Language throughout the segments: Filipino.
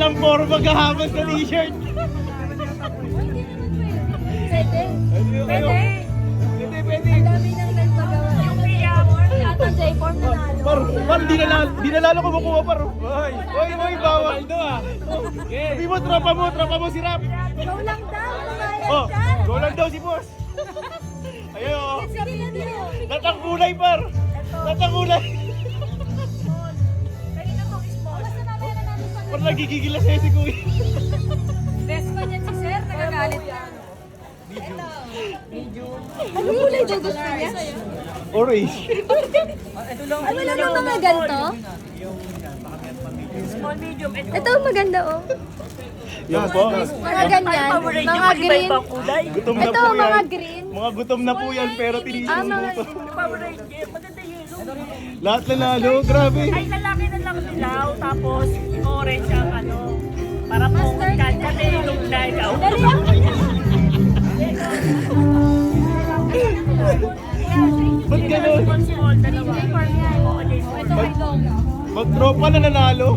Walang forma gahamas na t-shirt. Pwede. Pwede. Pwede. Ang dami nang nagpagawa. Yung pre-hour, ata J-form nanalo. Par, di na lalo kumukuha par. Oy, bawal do ah. Sabi mo, tropa mo si Rap. Go lang daw, lumayas Oh, dyan. go lang daw si boss. Ayun oh. Sige na dito. Tatangkulay par. Tatangkulay. Kanina mo, small. Basta mamaya na natin sa Par nagigigil na sa'yo si Kuya. best ko niyan si Sir, nagagalit yan. Ano kulay daw gusto niya? Orange. Ay, wala nang mga ganito? Small, medium, and Ito maganda oh. Yan po. Mga ganyan, mga green. Gutom na Ito po yan. mga green. Mga gutom na po yan pero Ah, tinisip mo mga po. Power Ranger, maganda yellow. Lahat nanalo, grabe. Ay, lalaki na lang dilaw, tapos orange ang ano. Para po kanya yung na ikaw. Dali ah. Ba't ganun? Small, dalawa. Ito kay Long. Mag-tropa na nanalo.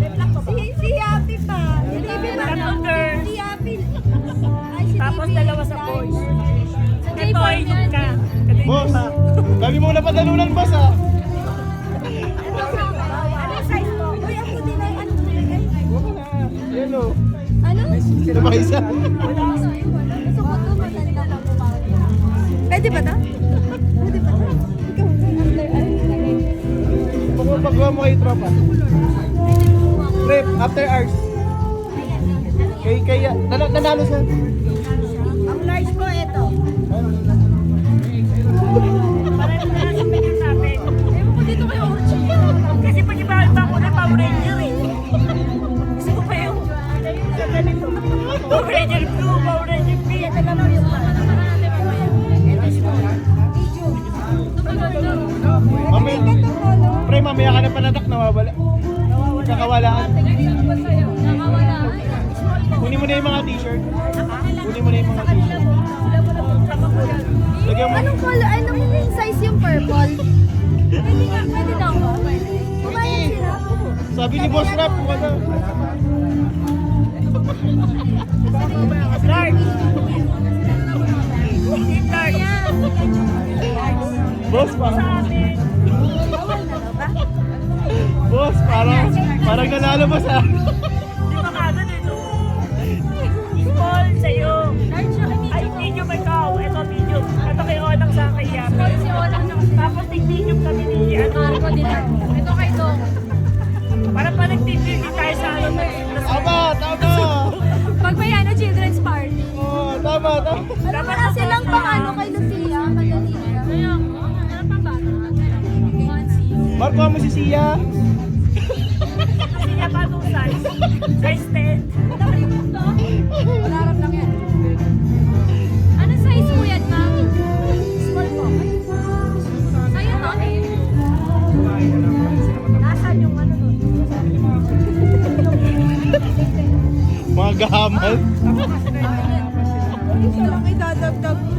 Si Happy pa. Si Baby pa. Tatlong girls. Si Happy. Ay, si Tapos Baby. dalawa sa boys. Sa Ito J-form ay yan. ka. Kanina Boss, pa. kami muna padalunan boss ah. Ano size mo? Uy, ako din ay ano nilagay. Yan o. Ano? Sino ba isa? Gusto ko to, matanda ka Pwede ba to? Pwede ba to? Ikaw, after ano nilagay? Pagkuha mo kay tropa. Trip, after hours. Kaya, nanalo sa... Ang large po ito. Para na lang sa pinin natin. Ewan ko dito kayo Orchi. Kasi pag ibawal pa ako na Power Ranger eh. Gusto ko pa yung ganito. Power Ranger blue, Power Ranger pink. Ito lang po yung Mamaya, pre, mamaya ka na panatak, nawawala. Kakawalaan. Kunin mo na yung mga t-shirt. Kunin mo na yung mga t-shirt. Lagyan mo. Anong color? Anong size yung purple? Pwede nga, pwede daw ba? Kumain sila. Sabi ni Boss Rap, kung ano. Large. Deep large. Boss, Sa parang, amin. Bawal na daw ba? boss, parang nanalo boss ah. Di ba ka doon ito? Small sa'yo. Ay, medium ikaw. Ito medium. Ito kay Onang sa akin yan. Si Olang naman. Tapos medium kami ni ano. Marco din ako. Ito kay Dong. Para pa nagtitigil tayo sa ano. Tama. Pag may ano, children's party. Oh, tama. Ano na silang pang ano kay Lucia? Kay Lucia. Kaya, ano pang bata? Marco mo si Sia. Kasi niya pa itong size. Size 10. Malarap lang yan. Ano size mo yan, ma'am? Small po. Sa'yo to, eh. Nasaan yung ano to? Mga gahamal. Isa lang idadagdag mo.